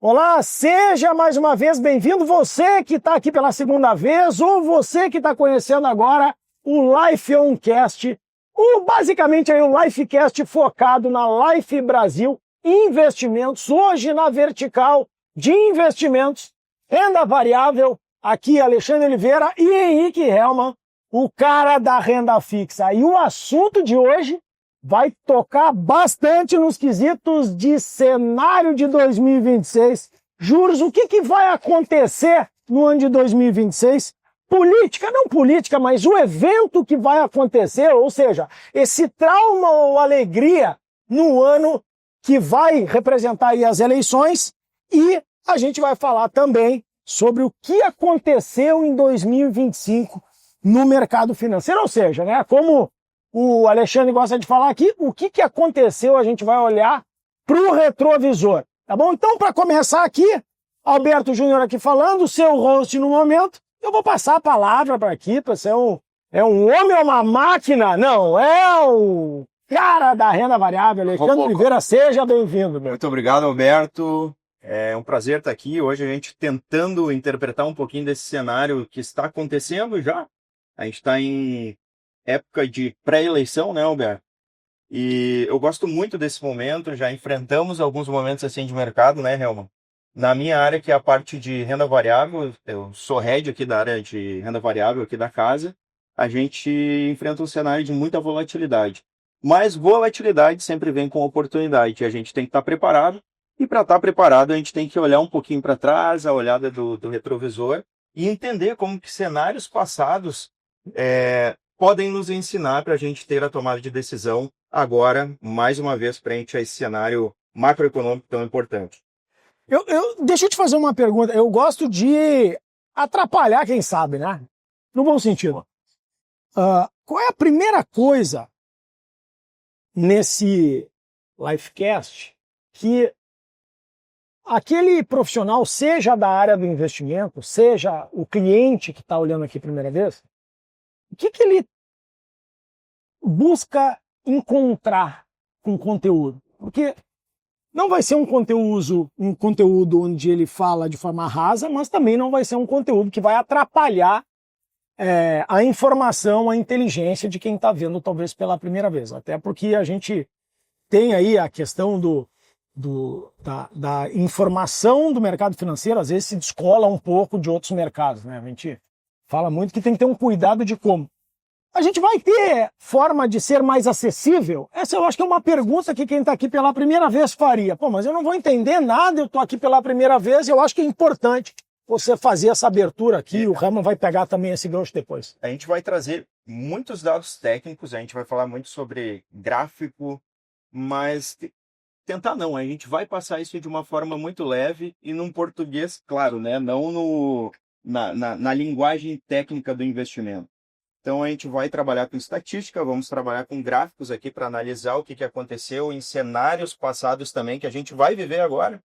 Olá, seja mais uma vez bem-vindo, você que está aqui pela segunda vez ou você que está conhecendo agora o Life Oncast, basicamente aí o Lifecast focado na Life Brasil Investimentos, hoje na vertical de investimentos, renda variável, aqui Alexandre Oliveira e Henrique Hellman, o cara da renda fixa. E o assunto de hoje vai tocar bastante nos quesitos de cenário de 2026. Juros, o que vai acontecer no ano de 2026? Política, não política, mas o evento que vai acontecer, ou seja, esse trauma ou alegria no ano que vai representar aí as eleições. E a gente vai falar também sobre o que aconteceu em 2025 no mercado financeiro, ou seja, né, como o Alexandre gosta de falar aqui, o que aconteceu, a gente vai olhar para o retrovisor, tá bom? Então, para começar aqui, Alberto Júnior aqui falando, seu host no momento, eu vou passar a palavra para aqui, para ser um homem ou uma máquina? Não, é o cara da renda variável, Alexandre Oliveira, seja bem-vindo. Muito obrigado, Alberto. É um prazer estar aqui, hoje a gente tentando interpretar um pouquinho desse cenário que está acontecendo já. A gente está em época de pré-eleição, né, Alberto? E eu gosto muito desse momento, já enfrentamos alguns momentos assim de mercado, né, Helman? Na minha área, que é a parte de renda variável, eu sou head aqui da área de renda variável aqui da casa, a gente enfrenta um cenário de muita volatilidade. Mas volatilidade sempre vem com oportunidade, a gente tem que estar preparado, e para estar preparado a gente tem que olhar um pouquinho para trás, a olhada do retrovisor, e entender como que cenários passados podem nos ensinar para a gente ter a tomada de decisão agora, mais uma vez, frente a esse cenário macroeconômico tão importante. Deixa eu te fazer uma pergunta. Eu gosto de atrapalhar quem sabe, né? No bom sentido. Qual é a primeira coisa nesse Lifecast que aquele profissional, seja da área do investimento, seja o cliente que está olhando aqui a primeira vez, o que ele busca encontrar com conteúdo? Porque não vai ser um conteúdo onde ele fala de forma rasa, mas também não vai ser um conteúdo que vai atrapalhar a informação, a inteligência de quem está vendo talvez pela primeira vez. Até porque a gente tem aí a questão da informação do mercado financeiro, às vezes se descola um pouco de outros mercados, né? A gente fala muito que tem que ter um cuidado de como. A gente vai ter forma de ser mais acessível? Essa eu acho que é uma pergunta que quem está aqui pela primeira vez faria. Pô, mas eu não vou entender nada, eu estou aqui pela primeira vez, eu acho que é importante você fazer essa abertura aqui, o Raman vai pegar também esse gancho depois. A gente vai trazer muitos dados técnicos, a gente vai falar muito sobre gráfico, mas a gente vai passar isso de uma forma muito leve e num português, claro, né? Não na linguagem técnica do investimento. Então a gente vai trabalhar com estatística, vamos trabalhar com gráficos aqui para analisar o que aconteceu em cenários passados também, que a gente vai viver agora.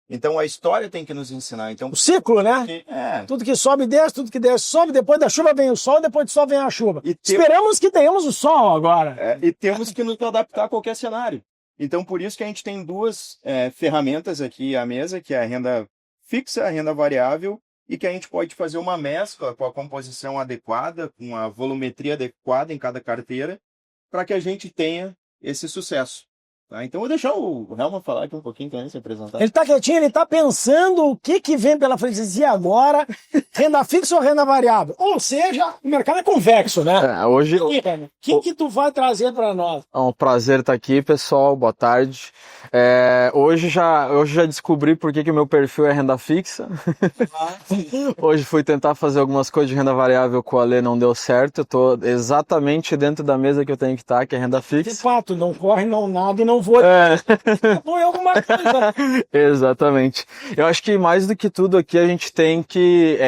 Então a história tem que nos ensinar. Então, o ciclo, né? Tudo que sobe desce, tudo que desce sobe, depois da chuva vem o sol, depois do sol vem a chuva. Esperamos que tenhamos o sol agora. E temos que nos adaptar a qualquer cenário. Então por isso que a gente tem duas ferramentas aqui à mesa, que é a renda fixa, a renda variável, e que a gente pode fazer uma mescla com a composição adequada, com a volumetria adequada em cada carteira, para que a gente tenha esse sucesso. Tá? Então, vou deixar o Helman falar aqui um pouquinho também, se apresentar. Ele está quietinho, ele está pensando o que vem pela frente. E agora, renda fixa ou renda variável? Ou seja, o mercado é convexo, né? Hoje... O que tu vai trazer para nós? É um prazer estar aqui, pessoal. Boa tarde. Hoje já descobri por que o meu perfil é renda fixa. Hoje fui tentar fazer algumas coisas de renda variável com o Ale, não deu certo. Eu estou exatamente dentro da mesa que eu tenho que estar, que é renda fixa. De fato, não corre, não nada e não voa. Não é alguma coisa. Exatamente. Eu acho que mais do que tudo aqui a gente tem que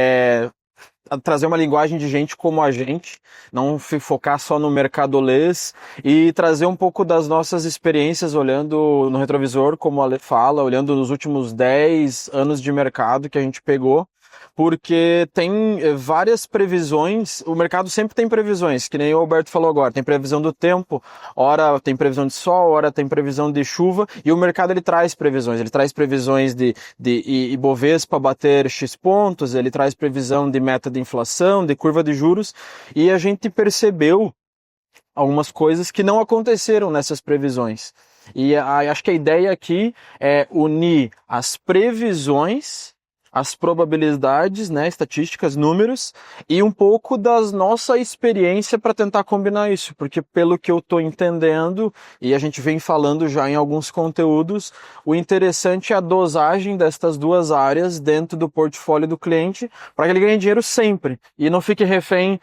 trazer uma linguagem de gente como a gente, não focar só no mercadolês e trazer um pouco das nossas experiências olhando no retrovisor, como a Ale fala, olhando nos últimos 10 anos de mercado que a gente pegou, porque tem várias previsões, o mercado sempre tem previsões, que nem o Alberto falou agora, tem previsão do tempo, ora tem previsão de sol, ora tem previsão de chuva, e o mercado ele traz previsões de Ibovespa bater X pontos, ele traz previsão de meta de inflação, de curva de juros, e a gente percebeu algumas coisas que não aconteceram nessas previsões. E acho que a ideia aqui é unir as previsões, as probabilidades, né, estatísticas, números, e um pouco da nossa experiência para tentar combinar isso, porque pelo que eu estou entendendo, e a gente vem falando já em alguns conteúdos, o interessante é a dosagem destas duas áreas dentro do portfólio do cliente, para que ele ganhe dinheiro sempre, e não fique refém,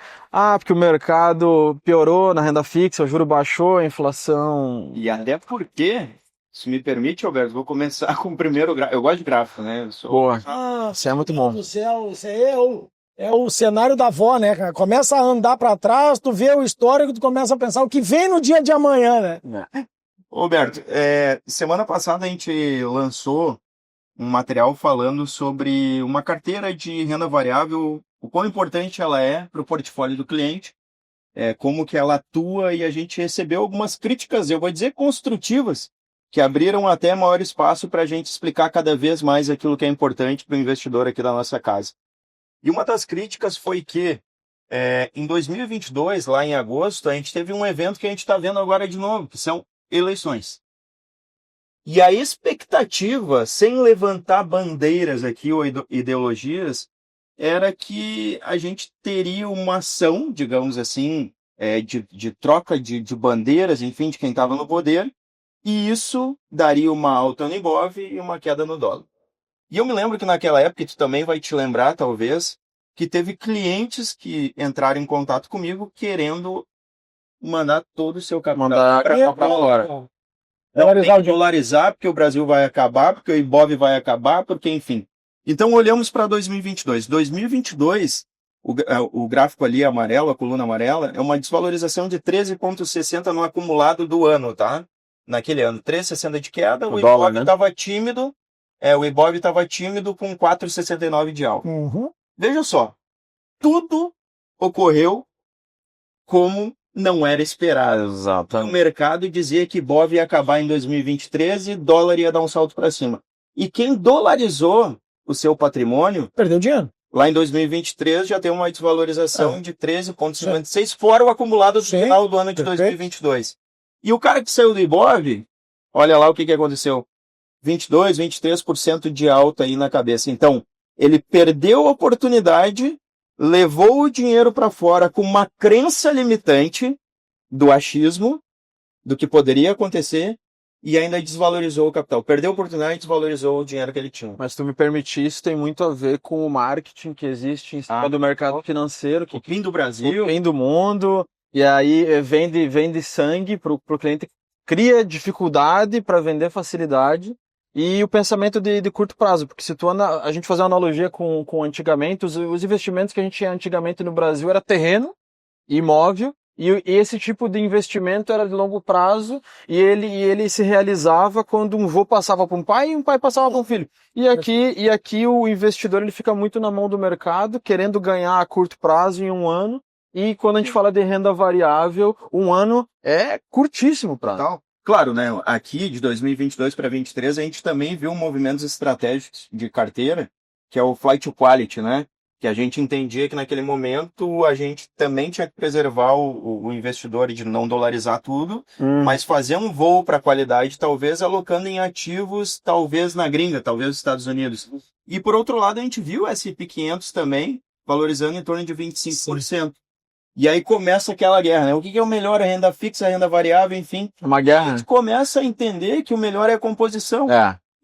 porque o mercado piorou na renda fixa, o juro baixou, a inflação... E até porque... Se me permite, Alberto, vou começar com o primeiro gráfico. Eu gosto de gráfico, né? Boa. Isso é muito bom. Do céu, isso aí é o cenário da avó, né, cara? Começa a andar para trás, tu vê o histórico, tu começa a pensar o que vem no dia de amanhã, né? Alberto, semana passada a gente lançou um material falando sobre uma carteira de renda variável, o quão importante ela é para o portfólio do cliente, como que ela atua, e a gente recebeu algumas críticas, eu vou dizer construtivas, que abriram até maior espaço para a gente explicar cada vez mais aquilo que é importante para o investidor aqui da nossa casa. E uma das críticas foi que, em 2022, lá em agosto, a gente teve um evento que a gente está vendo agora de novo, que são eleições. E a expectativa, sem levantar bandeiras aqui ou ideologias, era que a gente teria uma ação, digamos assim, de troca de bandeiras, enfim, de quem estava no poder, e isso daria uma alta no Ibov e uma queda no dólar. E eu me lembro que naquela época, tu também vai te lembrar, talvez, que teve clientes que entraram em contato comigo querendo mandar todo o seu capital para dólar. Não tem que dolarizar, porque o Brasil vai acabar, porque o Ibov vai acabar, porque enfim. Então olhamos para 2022. 2022, o gráfico ali amarelo, a coluna amarela, é uma desvalorização de 13,60 no acumulado do ano, tá? Naquele ano, 3,60 de queda, o Ibov estava tímido, o Ibov estava tímido com 4,69 de alta. Uhum. Veja só, tudo ocorreu como não era esperado. Exato. O mercado dizia que Ibov ia acabar em 2023 e dólar ia dar um salto para cima. E quem dolarizou o seu patrimônio... Perdeu dinheiro. Lá em 2023 já tem uma desvalorização de 13,56, fora o acumulado do final do ano de 2022. E o cara que saiu do Ibov, olha lá o que aconteceu. 22, 23% de alta aí na cabeça. Então, ele perdeu a oportunidade, levou o dinheiro para fora com uma crença limitante do achismo, do que poderia acontecer, e ainda desvalorizou o capital. Perdeu a oportunidade e desvalorizou o dinheiro que ele tinha. Mas se tu me permitir, isso tem muito a ver com o marketing que existe em cima do mercado financeiro. O fim do Brasil. O fim do mundo. E aí vende sangue pro cliente, cria dificuldade para vender facilidade, e o pensamento de curto prazo, porque se a gente fazer uma analogia com antigamente, os investimentos que a gente tinha antigamente no Brasil era terreno, imóvel, e esse tipo de investimento era de longo prazo, e ele se realizava quando um vô passava para um pai e um pai passava para um filho. E aqui o investidor ele fica muito na mão do mercado, querendo ganhar a curto prazo em um ano. E quando a gente fala de renda variável, um ano é curtíssimo prazo. Claro, né? Aqui, de 2022 para 2023, a gente também viu movimentos estratégicos de carteira, que é o flight to quality, né? Que a gente entendia que naquele momento a gente também tinha que preservar o investidor de não dolarizar tudo, mas fazer um voo para qualidade, talvez alocando em ativos, talvez na gringa, talvez nos Estados Unidos. E por outro lado, a gente viu o S&P 500 também valorizando em torno de 25%. Sim. E aí começa aquela guerra, né? O que é o melhor? A renda fixa, a renda variável, enfim. Uma guerra. A gente começa a entender que o melhor é a composição.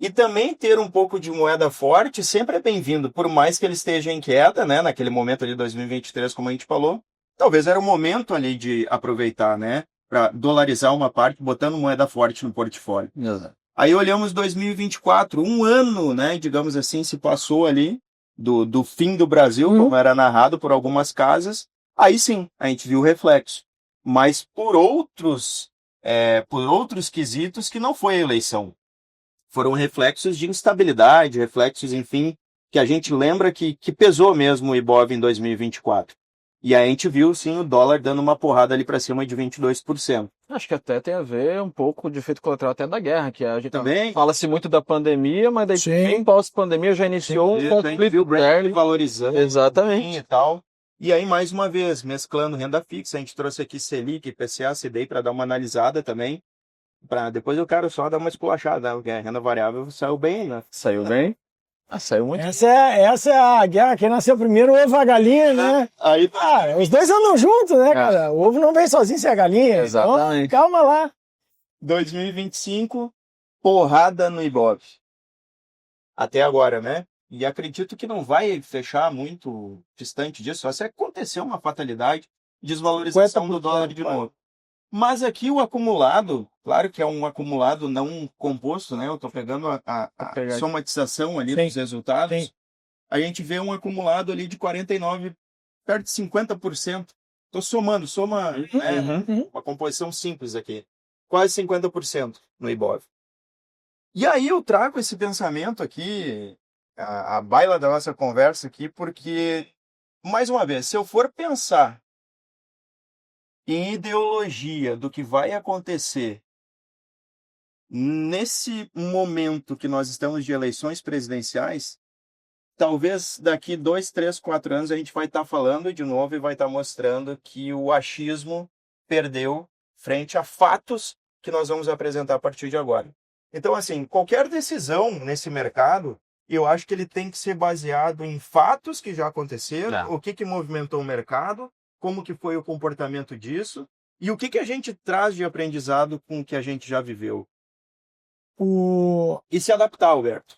E também ter um pouco de moeda forte sempre é bem-vindo, por mais que ele esteja em queda, né? Naquele momento ali de 2023, como a gente falou. Talvez era o momento ali de aproveitar, né? Para dolarizar uma parte, botando moeda forte no portfólio. Exato. Aí olhamos 2024, um ano, né? Digamos assim, se passou ali do fim do Brasil, como era narrado por algumas casas. Aí sim, a gente viu o reflexo. Mas por outros quesitos que não foi a eleição. Foram reflexos de instabilidade, reflexos, enfim, que a gente lembra que pesou mesmo o Ibov em 2024. E aí a gente viu, sim, o dólar dando uma porrada ali para cima de 22%. Acho que até tem a ver um pouco de efeito colateral até da guerra, que a gente Também. fala-se muito da pandemia, mas daí Sim. bem pós-pandemia já iniciou um conflito interno. Valorizando Exatamente. e tal. E aí, mais uma vez, mesclando renda fixa, a gente trouxe aqui Selic, IPCA, CDI para dar uma analisada também. Depois eu quero só dar uma esculachada, né? Porque a renda variável saiu bem, né? Saiu bem? Saiu muito. Essa é a guerra. Quem nasceu primeiro, o ovo ou a galinha, né? Aí, Os dois andam juntos, né, cara? O ovo não vem sozinho sem a galinha. Exatamente. Então, calma lá. 2025, porrada no Ibov. Até agora, né? E acredito que não vai fechar muito distante disso, só se acontecer uma fatalidade, desvalorização do dólar de novo. Mas aqui o acumulado, claro que é um acumulado não composto, né? Eu estou pegando a somatização ali dos resultados. Sim. A gente vê um acumulado ali de 49, perto de 50%. Estou somando, uma composição simples aqui. Quase 50% no Ibov. E aí eu trago esse pensamento aqui, a baila da nossa conversa aqui, porque, mais uma vez, se eu for pensar em ideologia do que vai acontecer nesse momento que nós estamos de eleições presidenciais, talvez daqui 2, 3, 4 anos a gente vai estar falando de novo e vai estar mostrando que o achismo perdeu frente a fatos que nós vamos apresentar a partir de agora. Então, assim, qualquer decisão nesse mercado, eu acho que ele tem que ser baseado em fatos que já aconteceram, o que movimentou o mercado, como que foi o comportamento disso e o que a gente traz de aprendizado com o que a gente já viveu. E se adaptar, Alberto.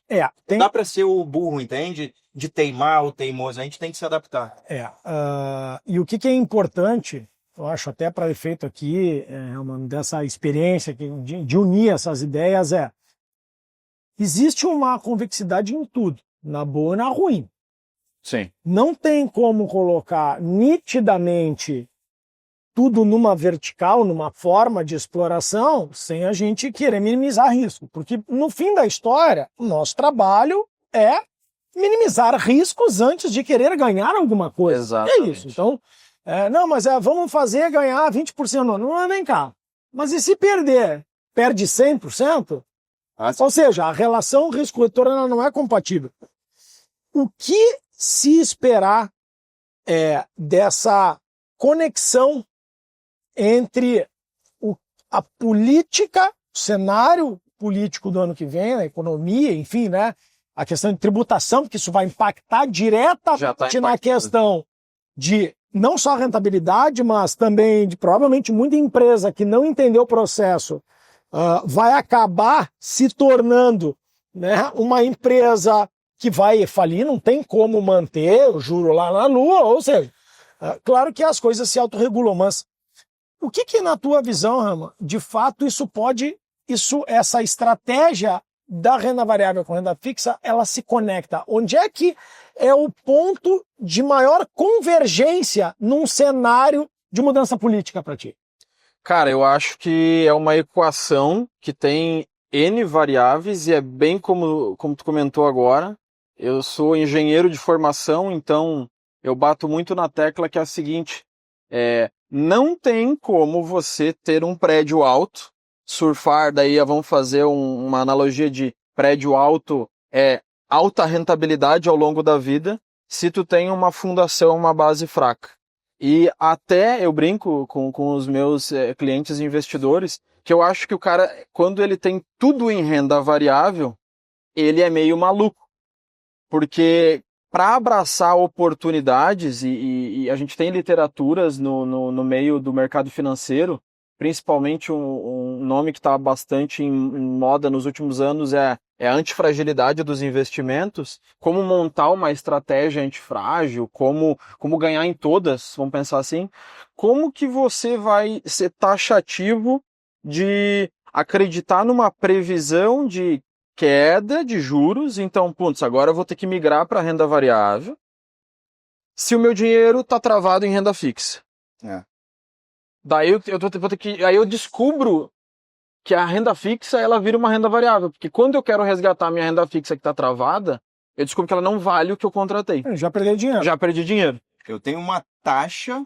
Não dá para ser o burro, entende? De teimar o teimoso, a gente tem que se adaptar. E o que é importante, eu acho até para efeito aqui, dessa experiência de unir essas ideias, existe uma convexidade em tudo, na boa e na ruim. Sim. Não tem como colocar nitidamente tudo numa vertical, numa forma de exploração, sem a gente querer minimizar risco. Porque, no fim da história, o nosso trabalho é minimizar riscos antes de querer ganhar alguma coisa. Exatamente. É isso. Então, vamos fazer ganhar 20% no ano. Não, vem cá. Mas e se perder? Perde 100%? Ou seja, a relação risco-retorno não é compatível. O que se esperar dessa conexão entre a política, o cenário político do ano que vem, a economia, enfim, né? A questão de tributação, porque isso vai impactar diretamente na questão de não só rentabilidade, mas também de provavelmente muita empresa que não entendeu o processo vai acabar se tornando, né, uma empresa que vai falir, não tem como manter o juro lá na lua, ou seja, claro que as coisas se autorregulam, mas o que na tua visão, Rama, de fato essa estratégia da renda variável com renda fixa, ela se conecta? Onde é que é o ponto de maior convergência num cenário de mudança política para ti? Cara, eu acho que é uma equação que tem N variáveis e é bem como tu comentou agora. Eu sou engenheiro de formação, então eu bato muito na tecla que é a seguinte, não tem como você ter um prédio alto, surfar, daí vamos fazer uma analogia de prédio alto alta rentabilidade ao longo da vida, se tu tem uma fundação, uma base fraca. E até eu brinco com os meus clientes e investidores, que eu acho que o cara, quando ele tem tudo em renda variável, ele é meio maluco. Porque para abraçar oportunidades, e a gente tem literaturas no meio do mercado financeiro, principalmente um nome que está bastante em moda nos últimos anos é a antifragilidade dos investimentos, como montar uma estratégia antifrágil, como ganhar em todas, vamos pensar assim, como que você vai ser taxativo de acreditar numa previsão de queda de juros, então, agora eu vou ter que migrar para renda variável, se o meu dinheiro está travado em renda fixa. Daí aí eu descubro que a renda fixa ela vira uma renda variável, porque quando eu quero resgatar minha renda fixa que está travada, eu descubro que ela não vale o que eu contratei. Já perdeu dinheiro. Já perdi dinheiro. Eu tenho uma taxa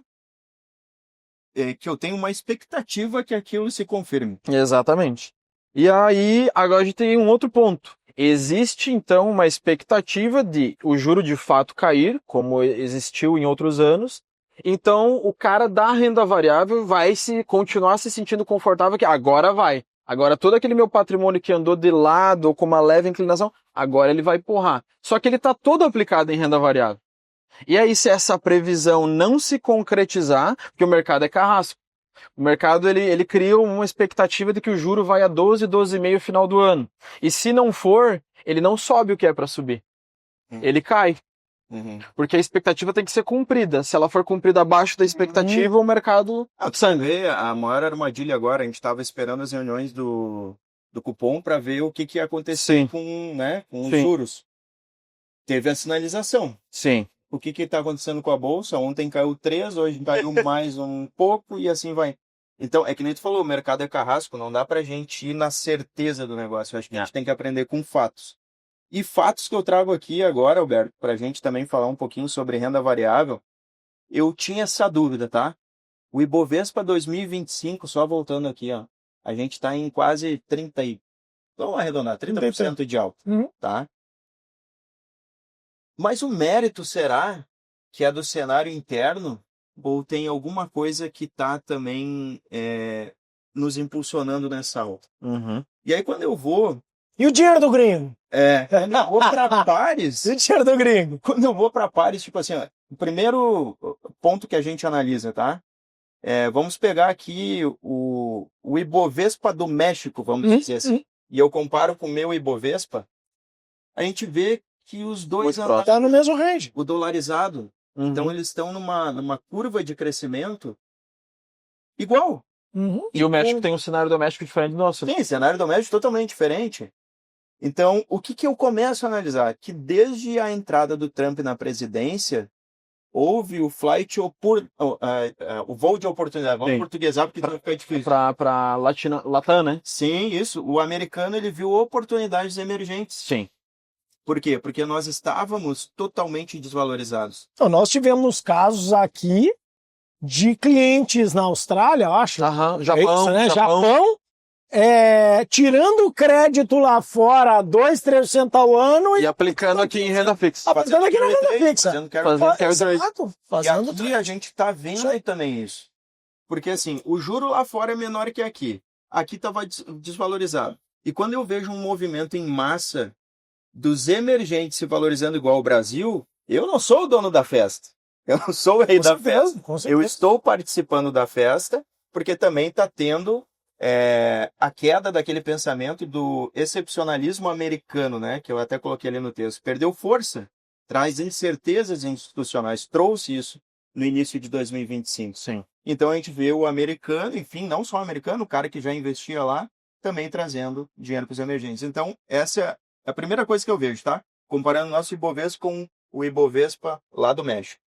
que eu tenho uma expectativa que aquilo se confirme. Exatamente. E aí, agora a gente tem um outro ponto. Existe, então, uma expectativa de o juro de fato cair, como existiu em outros anos. Então, o cara da renda variável vai continuar se sentindo confortável que agora vai. Agora, todo aquele meu patrimônio que andou de lado ou com uma leve inclinação, agora ele vai empurrar. Só que ele está todo aplicado em renda variável. E aí, se essa previsão não se concretizar, porque o mercado é carrasco, o mercado ele cria uma expectativa de que o juro vai a 12, 12,5 no final do ano. E se não for, ele não sobe o que é para subir. Ele cai. Porque a expectativa tem que ser cumprida. Se ela for cumprida abaixo da expectativa, o mercado Sangue. A maior armadilha agora, a gente estava esperando as reuniões do cupom para ver o que ia acontecer com os juros. Teve a sinalização. Sim. O que está acontecendo com a Bolsa? Ontem caiu 3, hoje caiu mais um pouco e assim vai. Então, é que nem tu falou, o mercado é carrasco, não dá pra gente ir na certeza do negócio. Eu acho que a gente tem que aprender com fatos. E fatos que eu trago aqui agora, Alberto, pra gente também falar um pouquinho sobre renda variável, eu tinha essa dúvida, tá? O Ibovespa 2025, só voltando aqui, ó, a gente tá em quase 30 vamos arredondar, 30% de alta, tá? Mas o mérito será que é do cenário interno ou tem alguma coisa que está também nos impulsionando nessa alta? E aí quando eu vou... E o dinheiro do gringo? Quando eu vou para Pares... E o dinheiro do gringo? Quando eu vou para Pares, tipo assim, ó, o primeiro ponto que a gente analisa, tá? Vamos pegar aqui o Ibovespa do México, vamos dizer assim. E eu comparo com o meu Ibovespa, a gente vê que os dois estão no mesmo range. O dolarizado. Então eles estão numa curva de crescimento igual. E o México tem um cenário doméstico diferente do nosso. Sim, cenário doméstico totalmente diferente. Então, o que eu começo a analisar? Que desde a entrada do Trump na presidência, houve o o voo de oportunidade. Vamos portuguesar porque vai ficar difícil. Para Latam, né? Sim, isso. O americano ele viu oportunidades emergentes. Sim. Por quê? Porque nós estávamos totalmente desvalorizados. Então, nós tivemos casos aqui de clientes na Austrália, eu acho. Japão, né? Japão tirando crédito lá fora 2-3% ao ano e aplicando aqui em renda fixa. Aplicando aqui na renda fixa. Fazendo aqui a gente está vendo aí também isso. Porque assim, o juro lá fora é menor que aqui. Aqui estava desvalorizado. E quando eu vejo um movimento em massa dos emergentes se valorizando igual ao Brasil, eu não sou o dono da festa. Eu não sou o rei da festa. Eu estou participando da festa porque também está tendo a queda daquele pensamento do excepcionalismo americano, né? Que eu até coloquei ali no texto. Perdeu força, traz incertezas institucionais, trouxe isso no início de 2025. Sim. Então a gente vê o americano, enfim, não só o americano, o cara que já investia lá, também trazendo dinheiro para os emergentes. Então, essa é a primeira coisa que eu vejo, tá? Comparando o nosso Ibovespa com o Ibovespa lá do México.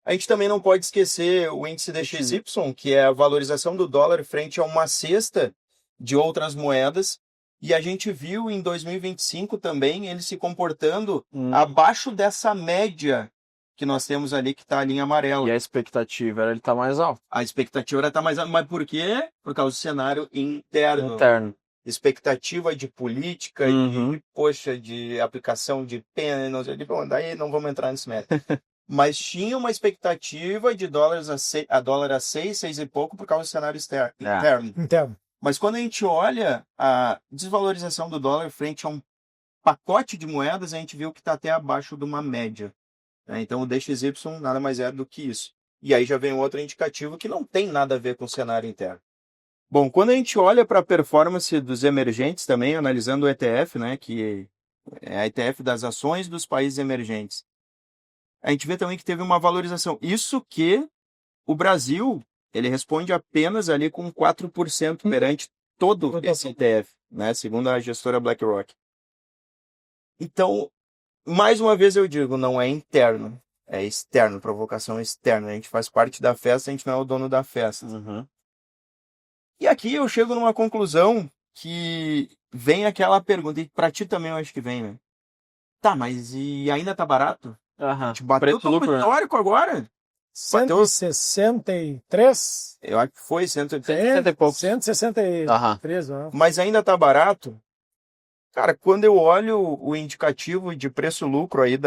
A gente também não pode esquecer o índice DXY, que é a valorização do dólar frente a uma cesta de outras moedas. E a gente viu em 2025 também ele se comportando abaixo dessa média que nós temos ali, que está ali em amarelo. E a expectativa era ele estar mais alto. A expectativa era estar mais alto. Mas por quê? Por causa do cenário interno. Expectativa de política, de aplicação de pena, não sei, daí não vamos entrar nesse método. Mas tinha uma expectativa de dólar a 6 e pouco por causa do cenário interno. Mas quando a gente olha a desvalorização do dólar frente a um pacote de moedas, a gente viu que está até abaixo de uma média. Então o DXY nada mais é do que isso. E aí já vem outro indicativo que não tem nada a ver com o cenário interno. Bom, quando a gente olha para a performance dos emergentes também, analisando o ETF, né, que é a ETF das ações dos países emergentes, a gente vê também que teve uma valorização. Isso que o Brasil, ele responde apenas ali com 4% perante todo esse ETF, né, segundo a gestora BlackRock. Então, mais uma vez eu digo, não é interno, é externo, provocação externa. A gente faz parte da festa, a gente não é o dono da festa. E aqui eu chego numa conclusão que vem aquela pergunta, e para ti também eu acho que vem, né? Tá, mas e ainda tá barato? A Aham. gente bateu Preço o lucro, né? histórico agora. Bateu, 163? eu acho que foi 160 e poucos. 163, né? mas ainda tá barato. Cara, quando eu olho o indicativo de preço-lucro aí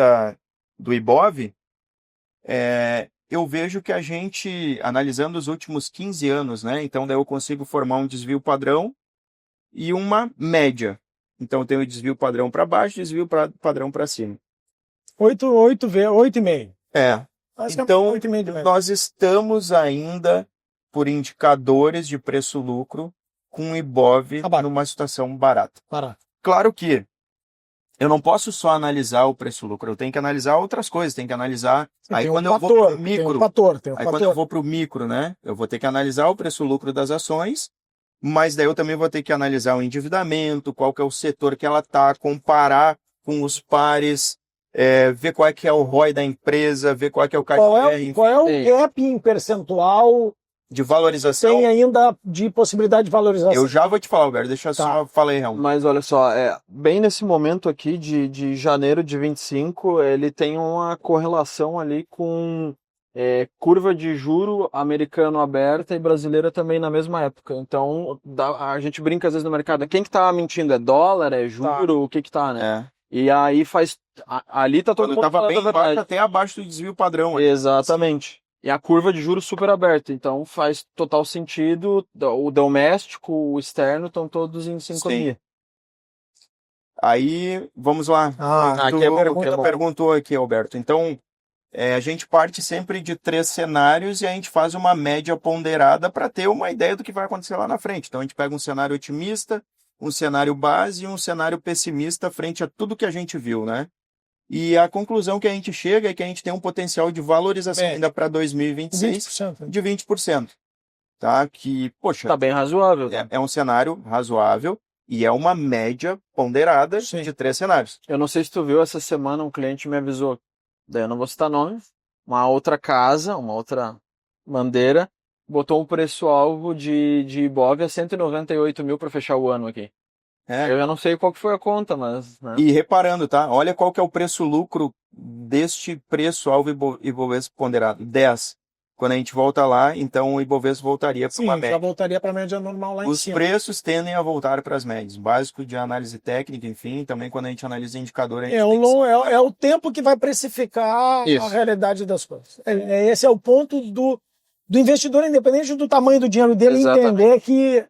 do Ibov, eu vejo que a gente, analisando os últimos 15 anos, né? Então daí eu consigo formar um desvio padrão e uma média. Então eu tenho o desvio padrão para baixo, desvio padrão para cima. 8,5. Basicamente, Então 8,5 de média. nós estamos ainda por indicadores de preço-lucro com o Ibov Tá barato. numa situação barata. Barato. Claro que eu não posso só analisar o preço-lucro, eu tenho que analisar outras coisas, tenho que analisar. Aí Tem quando um eu vou fator, para o micro, tem um fator. aí quando eu vou para o micro, né, eu vou ter que analisar o preço-lucro das ações, mas daí eu também vou ter que analisar o endividamento, qual que é o setor que ela está, comparar com os pares, ver qual é que é o ROI da empresa, ver qual é que é o KPI Qual é o Sim. gap em percentual de valorização. tem ainda de possibilidade de valorização? Eu já vou te falar, Alberto, deixa eu só falar aí, Helmut. Mas olha só, bem nesse momento aqui de janeiro de 25, ele tem uma correlação ali com curva de juro americano aberta e brasileira também na mesma época. Então, a gente brinca às vezes no mercado, quem que tá mentindo? É dólar, é juro, o que que tá, né? E aí ali tá todo Quando mundo estava falando bem a verdade. baixo, até abaixo do desvio padrão. Aí. Exatamente. E a curva de juros super aberta, então faz total sentido, o doméstico, o externo estão todos em sincronia. Aí, vamos lá. aqui é bom, Tu perguntou aqui, Alberto. Então, a gente parte sempre de 3 cenários e a gente faz uma média ponderada para ter uma ideia do que vai acontecer lá na frente. Então, a gente pega um cenário otimista, um cenário base e um cenário pessimista frente a tudo que a gente viu, né? E a conclusão que a gente chega é que a gente tem um potencial de valorização ainda para 2026 20%. de 20%. Tá? Que, poxa, Tá bem razoável. é um cenário razoável e é uma média ponderada de 3 cenários. Eu não sei se tu viu, essa semana um cliente me avisou, daí eu não vou citar nome, uma outra casa, uma outra bandeira, botou um preço-alvo de Ibov a 198 mil para fechar o ano aqui. Eu já não sei qual que foi a conta, mas... Né? E reparando, tá? Olha qual que é o preço-lucro deste preço-alvo Ibovespa ponderado. 10. Quando a gente volta lá, então o Ibovespa voltaria para uma média. Já voltaria para a média normal lá em Os cima. preços tendem a voltar para as médias. Básico de análise técnica, enfim, também quando a gente analisa indicador... A gente é o tempo que vai precificar a realidade das coisas. Esse é o ponto do investidor, independente do tamanho do dinheiro dele, entender que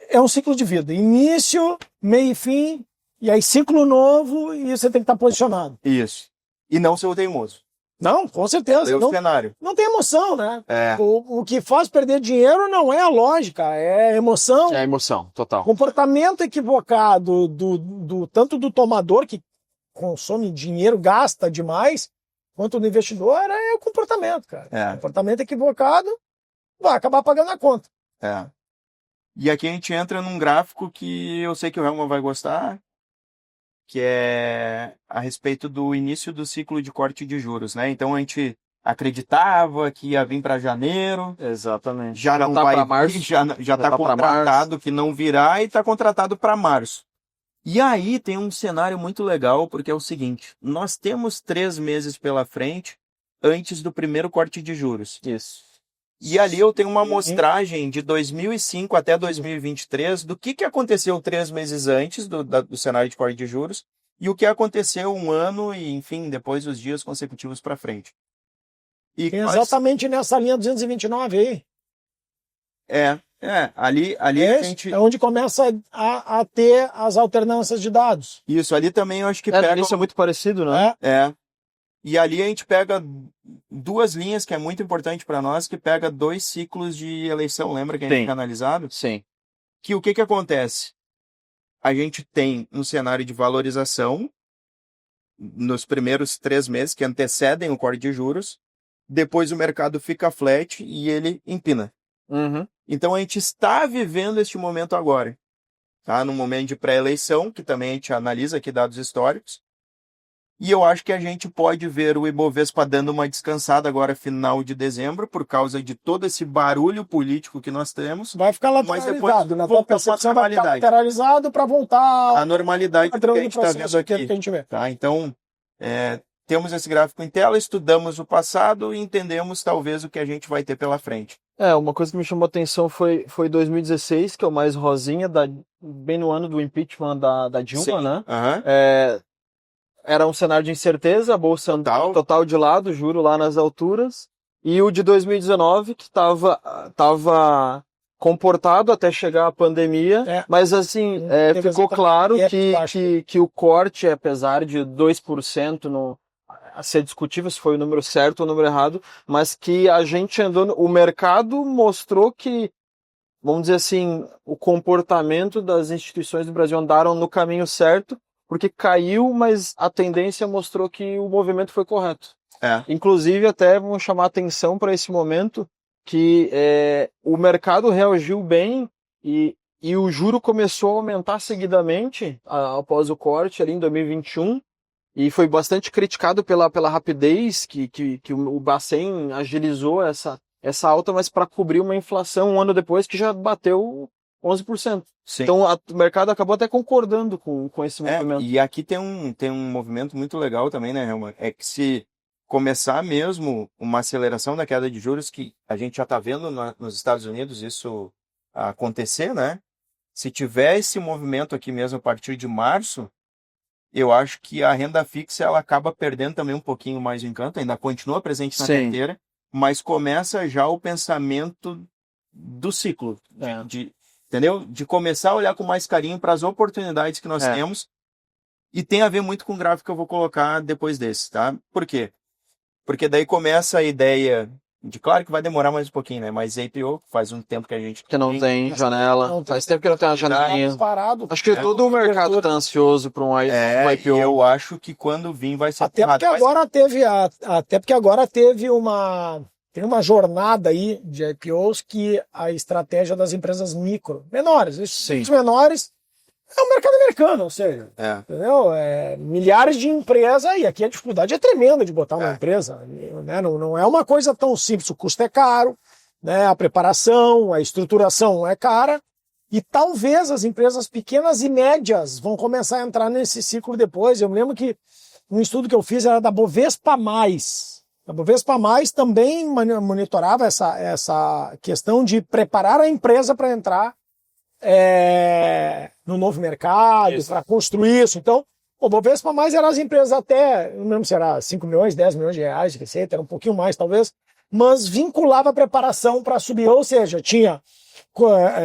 é um ciclo de vida. Início, meio e fim, e aí ciclo novo, e você tem que estar posicionado. Isso. E não ser o teimoso. Não, com certeza. O cenário. Não tem emoção, né? O que faz perder dinheiro não é a lógica, é a emoção. É a emoção, total. Comportamento equivocado tanto do tomador, que consome dinheiro, gasta demais, quanto do investidor, é o comportamento, cara. Comportamento equivocado vai acabar pagando a conta. E aqui a gente entra num gráfico que eu sei que o Helmut vai gostar, que é a respeito do início do ciclo de corte de juros, né? Então a gente acreditava que ia vir para janeiro. Exatamente. Já não tá vai para março. Já tá contratado que não virá e tá contratado para março. E aí tem um cenário muito legal, porque é o seguinte, nós temos 3 meses pela frente antes do primeiro corte de juros. Isso. E ali eu tenho uma amostragem de 2005 até 2023 do que aconteceu 3 meses antes do cenário de corte de juros e o que aconteceu um ano e, enfim, depois os dias consecutivos para frente. E exatamente nessa linha 229 aí. Ali a gente... É onde começa a ter as alternâncias de dados. Isso, ali também eu acho que pega... Isso é muito parecido, né? E ali a gente pega 2 linhas que é muito importante para nós, que pega 2 ciclos de eleição, lembra que a gente tinha analisado? Sim. Que o que acontece? A gente tem um cenário de valorização nos primeiros 3 meses, que antecedem o corte de juros, depois o mercado fica flat e ele empina. Então a gente está vivendo este momento agora, tá? No momento de pré-eleição, que também a gente analisa aqui dados históricos, E eu acho que a gente pode ver o Ibovespa dando uma descansada agora final de dezembro, por causa de todo esse barulho político que nós temos. Vai ficar Mas depois lateralizado, né? A tua voltar percepção pra vai ficar normalidade. lateralizado para voltar A normalidade que a gente está vendo que a aqui. gente vê. Tá? Então, temos esse gráfico em tela, estudamos o passado e entendemos talvez o que a gente vai ter pela frente. Uma coisa que me chamou a atenção foi 2016, que é o mais rosinha, bem no ano do impeachment da Dilma, Sim. né? Aham. Era um cenário de incerteza, a bolsa total de lado, juro lá nas alturas. E o de 2019, que estava comportado até chegar a pandemia, mas assim, ficou claro que o corte, apesar de 2% a ser discutível se foi o número certo ou o número errado, mas que a gente andou, o mercado mostrou que, vamos dizer assim, o comportamento das instituições do Brasil andaram no caminho certo, porque caiu, mas a tendência mostrou que o movimento foi correto. Inclusive, até vamos chamar a atenção para esse momento que o mercado reagiu bem e o juro começou a aumentar seguidamente após o corte ali em 2021 e foi bastante criticado pela rapidez que o Bacen agilizou essa alta, mas para cobrir uma inflação um ano depois que já bateu 11%. Sim. Então o mercado acabou até concordando com esse movimento. E aqui tem um movimento muito legal também, né, Helma? É que se começar mesmo uma aceleração da queda de juros, que a gente já está vendo nos Estados Unidos isso acontecer, né? Se tiver esse movimento aqui mesmo a partir de março, eu acho que a renda fixa ela acaba perdendo também um pouquinho mais o encanto, ainda continua presente na carteira, mas começa já o pensamento do ciclo, entendeu? De começar a olhar com mais carinho para as oportunidades que nós temos, e tem a ver muito com o gráfico que eu vou colocar depois desse, tá? Por quê? Porque daí começa a ideia de, claro que vai demorar mais um pouquinho, né? Mas IPO, faz um tempo que a gente... Que não tem janela, faz tempo que não tem uma janelinha. Parado. Acho que todo o mercado tá ansioso para um IPO. Eu acho que quando vir vai ser... Até porque agora teve uma jornada aí de IPOs que a estratégia das empresas menores, esses menores, é o mercado americano, ou seja, entendeu? Milhares de empresas, e aqui a dificuldade é tremenda de botar uma empresa, né? Não é uma coisa tão simples, o custo é caro, né? A preparação, a estruturação é cara, e talvez as empresas pequenas e médias vão começar a entrar nesse ciclo depois. Eu me lembro que um estudo que eu fiz era da Bovespa+. A Bovespa+, também monitorava essa questão de preparar a empresa para entrar no novo mercado, para construir isso. Então, o Bovespa+, eram as empresas até, não lembro se era 5 milhões, 10 milhões de reais de receita, era um pouquinho mais talvez, mas vinculava a preparação para subir, ou seja, tinha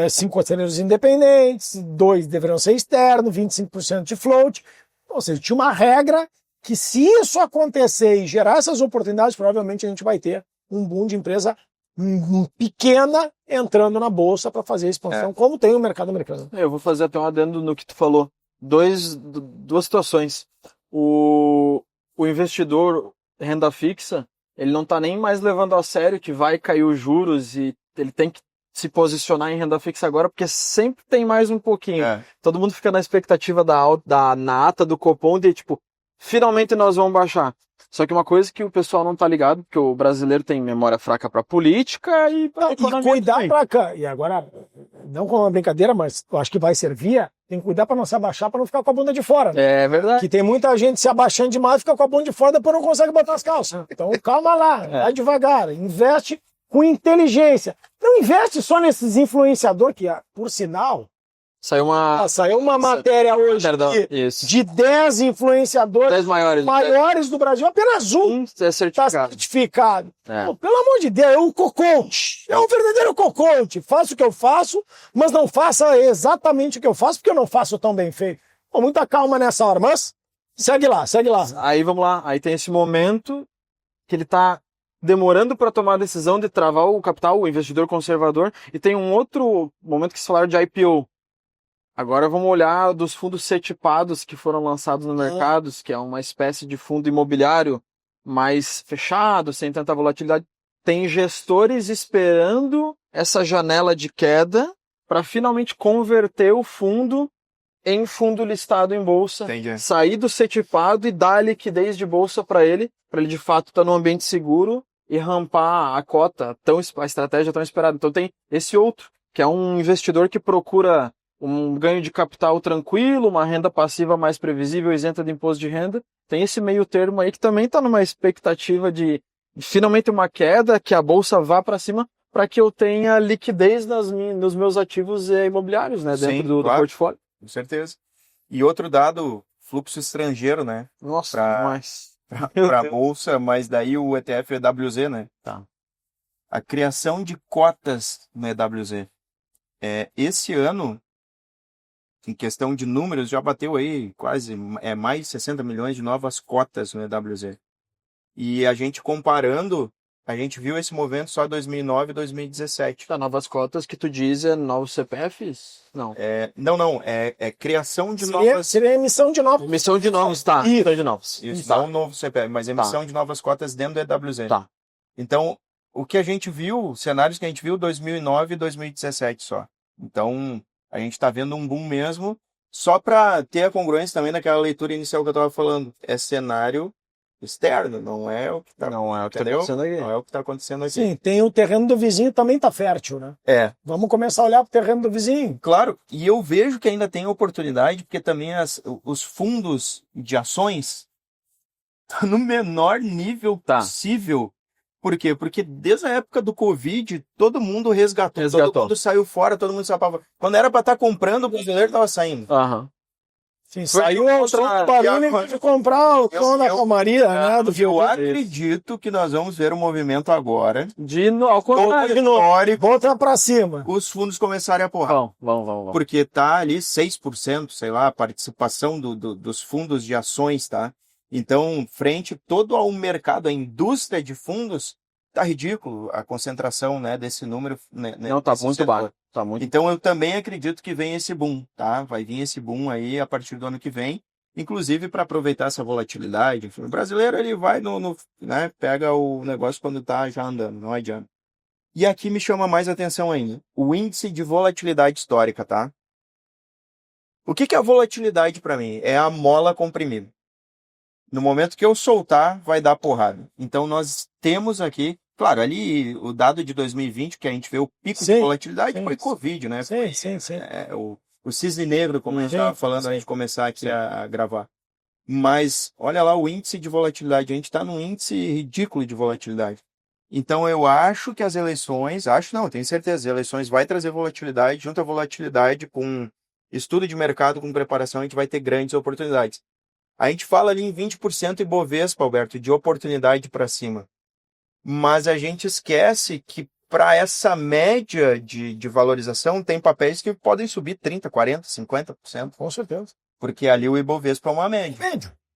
5 conselheiros independentes, 2 deveriam ser externos, 25% de float, ou seja, tinha uma regra que se isso acontecer e gerar essas oportunidades, provavelmente a gente vai ter um boom de empresa pequena entrando na bolsa para fazer expansão, como tem o mercado americano. Eu vou fazer até um adendo no que tu falou. Duas situações. O investidor renda fixa, ele não está nem mais levando a sério que vai cair os juros e ele tem que se posicionar em renda fixa agora, porque sempre tem mais um pouquinho. Todo mundo fica na expectativa na ata do Copom de tipo, finalmente nós vamos baixar. Só que uma coisa que o pessoal não tá ligado, porque o brasileiro tem memória fraca para política e para economia. E cuidar para cá. E agora, não com uma brincadeira, mas eu acho que vai servir, tem que cuidar para não se abaixar, para não ficar com a bunda de fora. Né? É verdade. Que tem muita gente se abaixando demais, fica com a bunda de fora, depois não consegue botar as calças. Então calma lá, vai devagar, investe com inteligência. Não investe só nesses influenciadores que, por sinal... Saiu uma matéria hoje de 10 influenciadores 10 maiores do Brasil, apenas um está certificado. Pô, pelo amor de Deus, é um cocote. É um verdadeiro cocote. Faço o que eu faço, mas não faça exatamente o que eu faço, porque eu não faço tão bem feito. Pô, muita calma nessa hora, mas segue lá. Aí vamos lá, aí tem esse momento que ele está demorando para tomar a decisão de travar o capital, o investidor conservador, e tem um outro momento que se falaram de IPO. Agora vamos olhar dos fundos setipados que foram lançados no mercado, que é uma espécie de fundo imobiliário mais fechado, sem tanta volatilidade. Tem gestores esperando essa janela de queda para finalmente converter o fundo em fundo listado em bolsa, Entendi. sair do ser tipado e dar a liquidez de bolsa para ele de fato estar num ambiente seguro e rampar a cota, a estratégia tão esperada. Então tem esse outro, que é um investidor que procura um ganho de capital tranquilo, uma renda passiva mais previsível, isenta de imposto de renda. Tem esse meio termo aí que também está numa expectativa de finalmente uma queda, que a bolsa vá para cima, para que eu tenha liquidez nos meus ativos imobiliários, né, dentro Sim, do claro. portfólio. Com certeza. E outro dado, fluxo estrangeiro, né? Nossa, demais. Para a bolsa, mas daí o ETF EWZ, né? Tá. A criação de cotas no EWZ. Esse ano, em questão de números, já bateu aí quase mais de 60 milhões de novas cotas no EWZ. E a gente comparando, a gente viu esse movimento só em 2009 e 2017. Tá, novas cotas que tu diz novos CPFs? Não. Não, é criação de Seria, novas... seria emissão de novos. Emissão de novos, tá. Isso. Emissão de novos. Isso, Tá. não um novo CPF, mas emissão de novas cotas dentro do EWZ. Tá. Então, o que a gente viu, cenários que a gente viu 2009 e 2017 só. Então, a gente está vendo um boom mesmo, só para ter a congruência também daquela leitura inicial que eu estava falando. É cenário externo, não é o que está acontecendo aqui. Não é o que está acontecendo aqui. Sim, tem o terreno do vizinho também tá fértil, né? Vamos começar a olhar pro terreno do vizinho. Claro, e eu vejo que ainda tem oportunidade, porque também os fundos de ações estão no menor nível possível. Por quê? Porque desde a época do Covid, todo mundo resgatou. Todo mundo saiu fora, todo mundo saiu. Quando era para estar comprando, o brasileiro estava saindo. Aham. Sim, saiu o barulho de comprar o som da calmaria, né? Eu acredito que nós vamos ver um movimento agora ao contrário, de novo. Volta pra cima. Os fundos começarem a porrar. Vão. Porque tá ali 6%, sei lá, a participação dos fundos de ações, tá? Então, frente todo ao mercado, a indústria de fundos, tá ridículo a concentração, né, desse número. Né, não, tá muito baixo. Tá muito... Então, eu também acredito que vem esse boom, tá? Vai vir esse boom aí a partir do ano que vem, inclusive para aproveitar essa volatilidade. Enfim, o brasileiro, ele vai né, pega o negócio quando tá já andando, não adianta. E aqui me chama mais atenção ainda, o índice de volatilidade histórica, tá? O que é a volatilidade para mim? É a mola comprimida. No momento que eu soltar, vai dar porrada. Então, nós temos aqui, claro, ali o dado de 2020, que a gente vê o pico de volatilidade, foi Covid, né? Sim. O cisne negro, como a gente estava falando antes de começar aqui a gravar. Mas, olha lá o índice de volatilidade. A gente está num índice ridículo de volatilidade. Então, eu acho que as eleições, tenho certeza, as eleições vai trazer volatilidade, junto à volatilidade com estudo de mercado, com preparação, a gente vai ter grandes oportunidades. A gente fala ali em 20% Ibovespa, Alberto, de oportunidade para cima. Mas a gente esquece que para essa média de valorização, tem papéis que podem subir 30%, 40%, 50%. Com certeza. Porque ali o Ibovespa é uma média.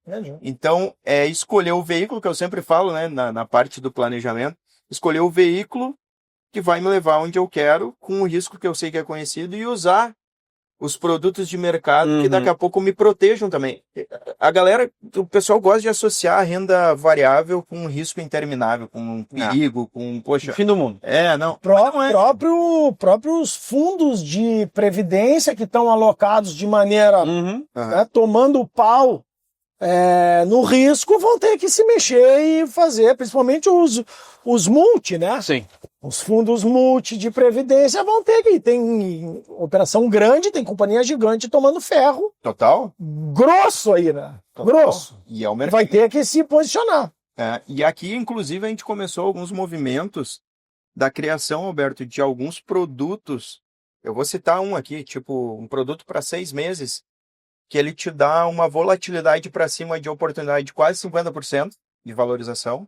Médio. Então, é escolher o veículo, que eu sempre falo, né, na parte do planejamento, escolher o veículo que vai me levar onde eu quero, com o risco que eu sei que é conhecido, e usar os produtos de mercado que daqui a pouco me protejam também. O pessoal gosta de associar a renda variável com um risco interminável, com um perigo, com, poxa... Fim do mundo. Não. Próprios fundos de previdência que estão alocados de maneira, né, tomando o pau no risco, vão ter que se mexer e fazer, principalmente os multi, né? Sim. Os fundos multi de previdência vão ter que... Tem operação grande, tem companhia gigante tomando ferro. Total. Grosso aí, né? Total. Grosso. E é o mercado. Vai ter que se posicionar. E aqui, inclusive, a gente começou alguns movimentos da criação, Alberto, de alguns produtos. Eu vou citar um aqui, tipo um produto para 6 meses, que ele te dá uma volatilidade para cima de oportunidade de quase 50% de valorização.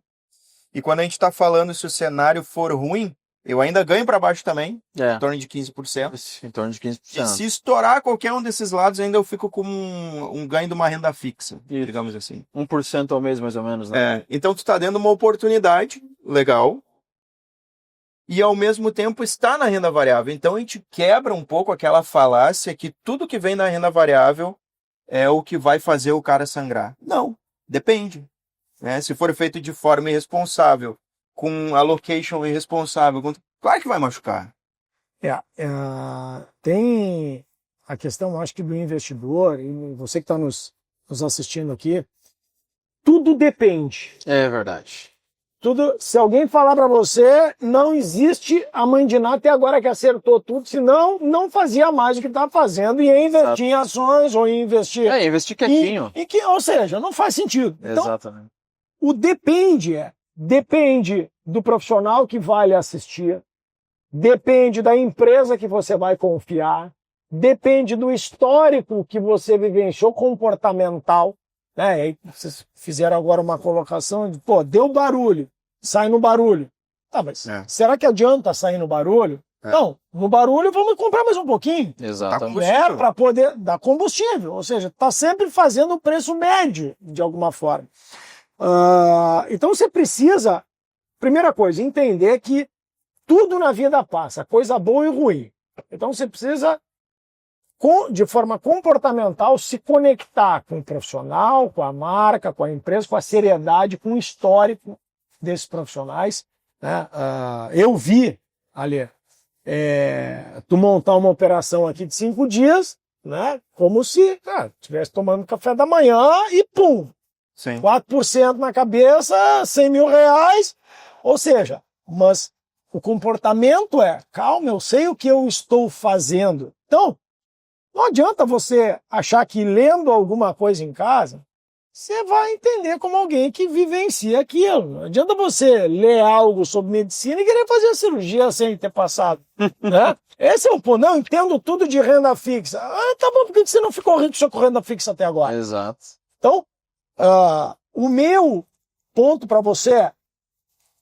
E quando a gente está falando, se o cenário for ruim, eu ainda ganho para baixo também, em torno de 15%. Em torno de 15%. E se estourar qualquer um desses lados, ainda eu fico com um ganho de uma renda fixa, digamos assim. 1% ao mês, mais ou menos, né? Então, tu está dando uma oportunidade legal e, ao mesmo tempo, está na renda variável. Então, a gente quebra um pouco aquela falácia que tudo que vem na renda variável é o que vai fazer o cara sangrar. Não, depende. Se for feito de forma irresponsável, com allocation irresponsável, claro que vai machucar. Tem a questão, acho que do investidor, e você que está nos assistindo aqui, tudo depende. É verdade. Se alguém falar para você, não existe a mãe de Ná até agora que acertou tudo, senão não fazia mais o que está fazendo e ia investir em ações ou ia investir... investir quietinho. Ou seja, não faz sentido. Exatamente. Então, o depende do profissional que vai lhe assistir, depende da empresa que você vai confiar, depende do histórico que você vivenciou comportamental. Aí vocês fizeram agora uma colocação de, deu barulho, sai no barulho. Tá, mas será que adianta sair no barulho? Não, no barulho vamos comprar mais um pouquinho. Exatamente. Para poder dar combustível, ou seja, está sempre fazendo o preço médio, de alguma forma. Então você precisa, primeira coisa, entender que tudo na vida passa, coisa boa e ruim. Então você precisa, de forma comportamental, se conectar com o profissional, com a marca, com a empresa, com a seriedade, com o histórico desses profissionais. Né? Eu vi, ali, tu montar uma operação aqui de 5 dias, né? Como se estivesse tomando café da manhã e pum! Sim. 4% na cabeça, R$100 mil. Ou seja, mas o comportamento calma, eu sei o que eu estou fazendo. Então, não adianta você achar que lendo alguma coisa em casa, você vai entender como alguém que vivencia aquilo. Não adianta você ler algo sobre medicina e querer fazer a cirurgia sem ter passado. Né? Esse é o ponto. Não, entendo tudo de renda fixa. Tá bom, por que você não ficou rico só com renda fixa até agora? Exato. Então, o meu ponto para você é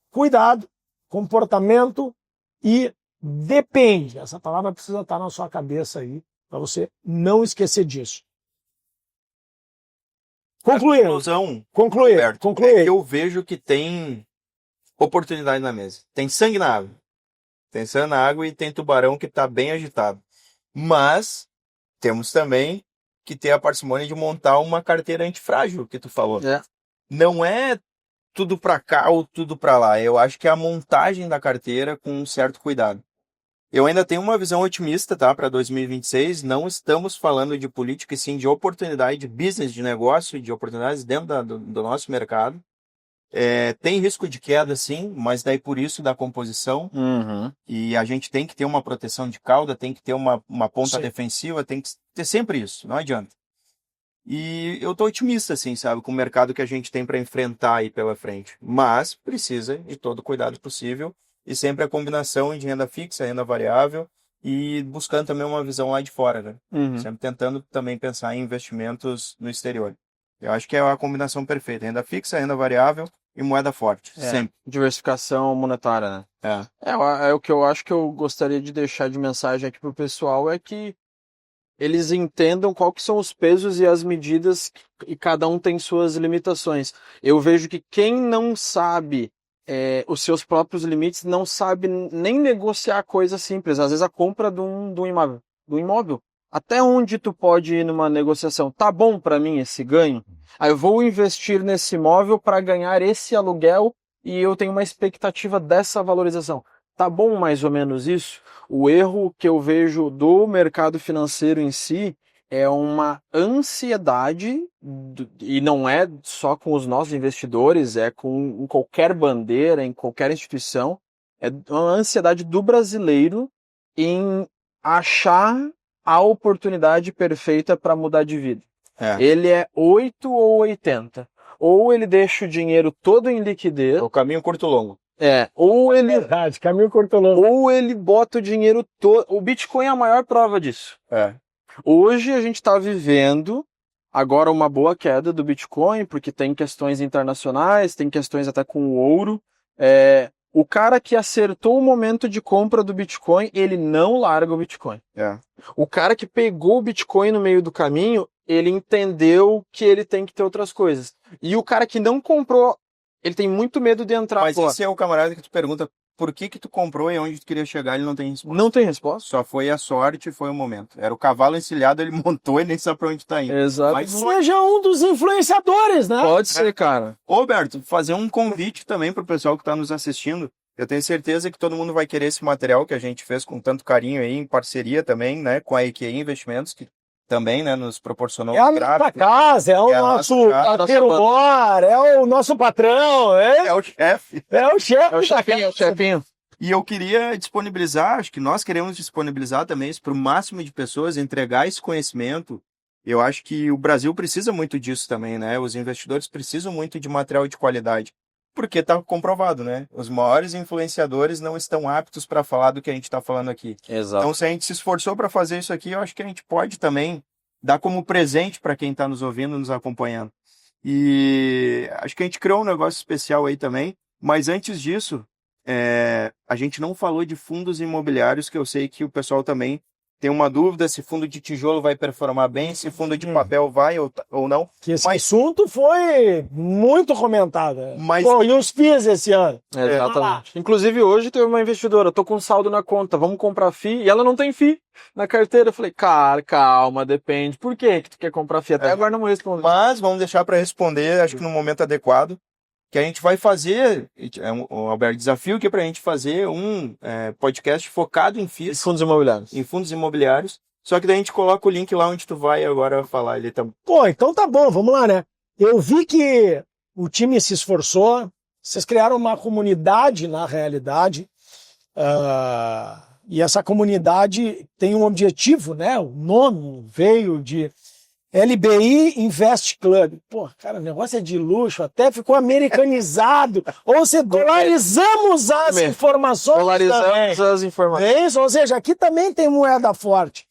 cuidado, comportamento e depende. Essa palavra precisa estar na sua cabeça aí, para você não esquecer disso. Concluir. É que eu vejo que tem oportunidade na mesa. Tem sangue na água. Tem sangue na água e tem tubarão que está bem agitado. Mas temos também que ter a parcimônia de montar uma carteira antifrágil, que tu falou. Não é tudo para cá ou tudo para lá. Eu acho que é a montagem da carteira com um certo cuidado. Eu ainda tenho uma visão otimista, tá, para 2026. Não estamos falando de política, e sim de oportunidade, de business, de negócio, de oportunidades dentro do nosso mercado. Tem risco de queda, sim, mas daí por isso da composição. Uhum. E a gente tem que ter uma proteção de cauda, tem que ter uma ponta defensiva, tem que ter sempre isso, não adianta. E eu tô otimista, assim, sabe, com o mercado que a gente tem para enfrentar aí pela frente. Mas precisa de todo o cuidado possível e sempre a combinação de renda fixa, renda variável e buscando também uma visão lá de fora, né? Uhum. Sempre tentando também pensar em investimentos no exterior. Eu acho que é a combinação perfeita, renda fixa, renda variável e moeda forte, sempre. Diversificação monetária, né? É o que eu acho que eu gostaria de deixar de mensagem aqui pro pessoal, é que eles entendam qual que são os pesos e as medidas e cada um tem suas limitações. Eu vejo que quem não sabe os seus próprios limites não sabe nem negociar coisas simples. Às vezes a compra de um imóvel. Até onde tu pode ir numa negociação? Tá bom para mim esse ganho? Aí eu vou investir nesse imóvel para ganhar esse aluguel e eu tenho uma expectativa dessa valorização. Tá bom mais ou menos isso? O erro que eu vejo do mercado financeiro em si é uma ansiedade, e não é só com os nossos investidores, é com qualquer bandeira, em qualquer instituição, é uma ansiedade do brasileiro em achar a oportunidade perfeita para mudar de vida. Ele é 8 ou 80. Ou ele deixa o dinheiro todo em liquidez. O caminho curto longo. Ou ele... Verdade, caminho curto longo. Ou ele bota o dinheiro todo... O Bitcoin é a maior prova disso. Hoje a gente está vivendo agora uma boa queda do Bitcoin, porque tem questões internacionais, tem questões até com o ouro. O cara que acertou o momento de compra do Bitcoin, ele não larga o Bitcoin. O cara que pegou o Bitcoin no meio do caminho, ele entendeu que ele tem que ter outras coisas. E o cara que não comprou, ele tem muito medo de entrar. Mas esse é o camarada que tu pergunta por que tu comprou e onde tu queria chegar, ele não tem resposta. Não tem resposta. Só foi a sorte e foi o momento. Era o cavalo encilhado, ele montou e nem sabe pra onde tá indo. Exato. Mas seja um dos influenciadores, né? Pode ser, cara. Roberto, fazer um convite também pro pessoal que tá nos assistindo. Eu tenho certeza que todo mundo vai querer esse material que a gente fez com tanto carinho aí, em parceria também, né, com a EQI Investimentos, que também, né, nos proporcionou É a nossa casa, é o É a nosso nossa casa. parceiro maior, é o nosso patrão, é o chefe. é o chefe. É o chefinho, é o chefinho. E eu queria disponibilizar, acho que nós queremos disponibilizar também isso para o máximo de pessoas, entregar esse conhecimento. Eu acho que o Brasil precisa muito disso também, né? Os investidores precisam muito de material de qualidade, porque está comprovado, né? Os maiores influenciadores não estão aptos para falar do que a gente está falando aqui. Exato. Então, se a gente se esforçou para fazer isso aqui, eu acho que a gente pode também dar como presente para quem está nos ouvindo, nos acompanhando. E acho que a gente criou um negócio especial aí também, mas antes disso, a gente não falou de fundos imobiliários, que eu sei que o pessoal também tem uma dúvida se fundo de tijolo vai performar bem, se fundo de papel vai ou não. Que esse assunto foi muito comentado. Mas- Pô, e os FIIs esse ano? Exatamente. Inclusive, hoje teve uma investidora, tô com saldo na conta, vamos comprar FII, e ela não tem FII na carteira. Eu falei, cara, calma, depende. Por que tu quer comprar FII? Até agora não me respondeu. Mas vamos deixar para responder, acho que no momento adequado, que a gente vai fazer, Alberto, desafio que é para a gente fazer um podcast focado em FIIs, Fundos imobiliários. em fundos imobiliários, só que daí a gente coloca o link lá onde tu vai agora falar. Ele tá... Pô, então tá bom, vamos lá, né? Eu vi que o time se esforçou, vocês criaram uma comunidade na realidade, e essa comunidade tem um objetivo, né? O nome veio de LBI Invest Club. Pô, cara, o negócio é de luxo, até ficou americanizado. Ou seja, dolarizamos as informações Polarizamos também. as informações. É isso, ou seja, aqui também tem moeda forte.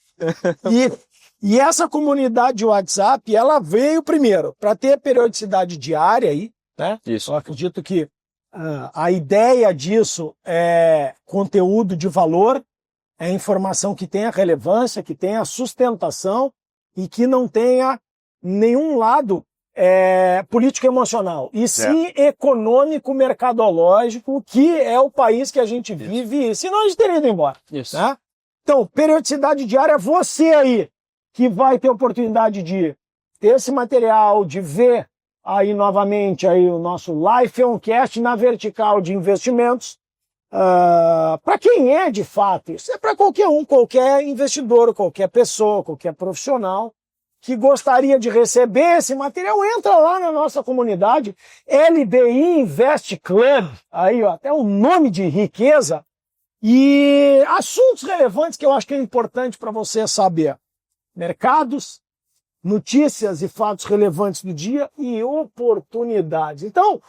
E essa comunidade de WhatsApp, ela veio primeiro para ter periodicidade diária aí, né? Isso. Eu acredito que a ideia disso é conteúdo de valor, é informação que tenha relevância, que tenha sustentação e que não tenha nenhum lado político emocional, e sim econômico mercadológico, que é o país que a gente vive, e senão a gente teria ido embora. Isso. Né? Então, periodicidade diária, você aí que vai ter oportunidade de ter esse material, de ver aí novamente aí o nosso Life Oncast na vertical de investimentos. Para quem é de fato, isso é para qualquer um, qualquer investidor, qualquer pessoa, qualquer profissional que gostaria de receber esse material, entra lá na nossa comunidade, LBI Invest Club, aí ó, até um nome de riqueza, e assuntos relevantes que eu acho que é importante para você saber. Mercados, notícias e fatos relevantes do dia e oportunidades. Então,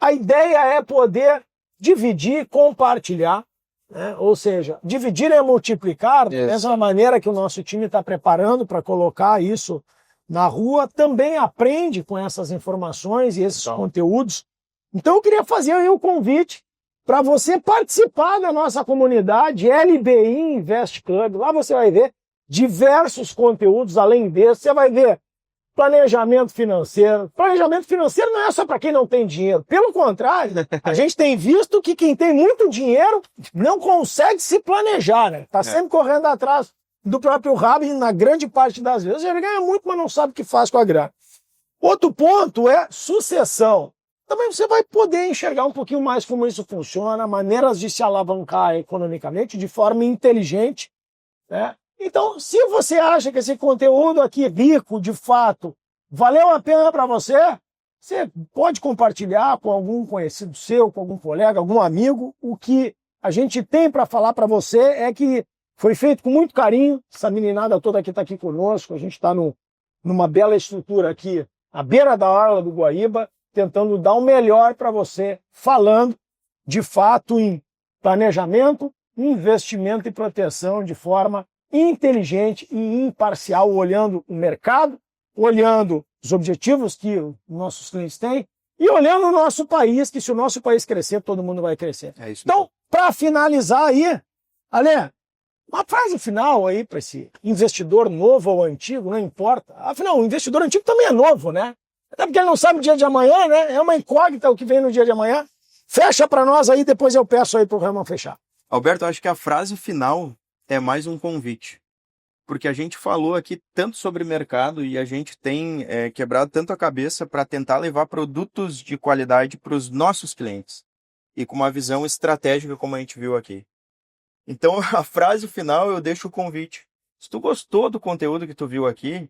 a ideia é poder dividir, compartilhar, né? Ou seja, dividir é multiplicar. Essa é a maneira que o nosso time está preparando para colocar isso na rua. Também aprende com essas informações e esses conteúdos. Então eu queria fazer aí o convite para você participar da nossa comunidade LBI Invest Club. Lá você vai ver diversos conteúdos além desse. Você vai ver planejamento financeiro. Planejamento financeiro não é só para quem não tem dinheiro. Pelo contrário, a gente tem visto que quem tem muito dinheiro não consegue se planejar, né? Tá sempre correndo atrás do próprio rabo e na grande parte das vezes ele ganha muito, mas não sabe o que faz com a grana. Outro ponto é sucessão. Também você vai poder enxergar um pouquinho mais como isso funciona, maneiras de se alavancar economicamente de forma inteligente, né? Então, se você acha que esse conteúdo aqui rico, de fato, valeu a pena para você, você pode compartilhar com algum conhecido seu, com algum colega, algum amigo. O que a gente tem para falar para você é que foi feito com muito carinho. Essa meninada toda aqui está aqui conosco. A gente está numa bela estrutura aqui, à beira da orla do Guaíba, tentando dar o melhor para você, falando, de fato, em planejamento, investimento e proteção de forma inteligente e imparcial, olhando o mercado, olhando os objetivos que os nossos clientes têm e olhando o nosso país, que se o nosso país crescer, todo mundo vai crescer. É isso. Então, para finalizar aí, Ale, uma frase final aí para esse investidor novo ou antigo, não importa. Afinal, o investidor antigo também é novo, né? Até porque ele não sabe o dia de amanhã, né? É uma incógnita o que vem no dia de amanhã. Fecha para nós aí, depois eu peço aí para o Ramon fechar. Alberto, acho que a frase final é mais um convite, porque a gente falou aqui tanto sobre mercado e a gente tem quebrado tanto a cabeça para tentar levar produtos de qualidade para os nossos clientes. e com uma visão estratégica como a gente viu aqui. Então, a frase final eu deixo o convite. Se tu gostou do conteúdo que tu viu aqui,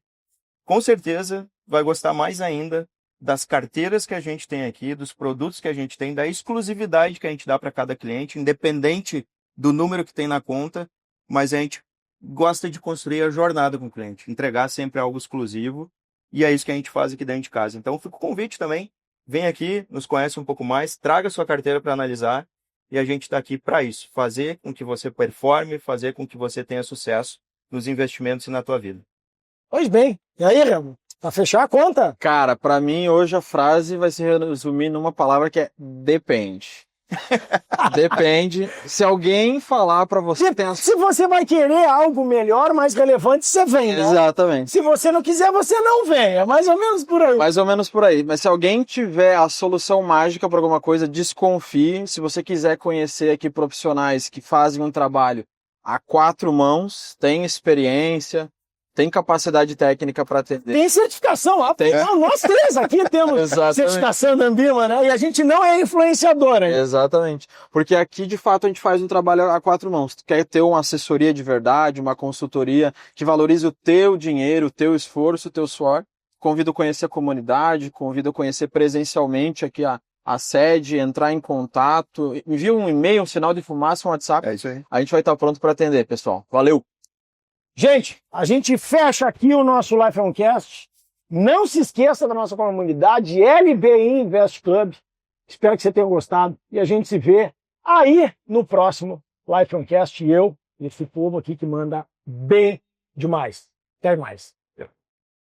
com certeza vai gostar mais ainda das carteiras que a gente tem aqui, dos produtos que a gente tem, da exclusividade que a gente dá para cada cliente, independente do número que tem na conta, mas a gente gosta de construir a jornada com o cliente, entregar sempre algo exclusivo, e é isso que a gente faz aqui dentro de casa. Então, fica o convite também, vem aqui, nos conhece um pouco mais, traga sua carteira para analisar, e a gente está aqui para isso, fazer com que você performe, fazer com que você tenha sucesso nos investimentos e na tua vida. Pois bem. E aí, Remo? Pra fechar a conta? Cara, pra mim hoje a frase vai se resumir numa palavra que é depende. Depende. Se alguém falar pra você que tem as... Se você vai querer algo melhor, mais relevante, você vem, né? Exatamente. Se você não quiser, você não vem. É mais ou menos por aí. Mais ou menos por aí. Mas se alguém tiver a solução mágica para alguma coisa, desconfie. Se você quiser conhecer aqui profissionais que fazem um trabalho a 4 mãos, têm experiência, tem capacidade técnica para atender. Tem certificação. Tem. Nós três aqui temos Exatamente. certificação da Ambima, né? E a gente não é influenciadora. Exatamente. Porque aqui, de fato, a gente faz um trabalho a 4 mãos. Tu quer ter uma assessoria de verdade, uma consultoria que valorize o teu dinheiro, o teu esforço, o teu suor. Convido a conhecer a comunidade, convido a conhecer presencialmente aqui a sede, entrar em contato. Envia um e-mail, um sinal de fumaça, um WhatsApp. É isso aí. A gente vai estar pronto para atender, pessoal. Valeu! Gente, a gente fecha aqui o nosso Life Oncast. Não se esqueça da nossa comunidade LBI Invest Club. Espero que você tenha gostado. E a gente se vê aí no próximo Life Oncast. E eu, esse povo aqui que manda bem demais. Até mais.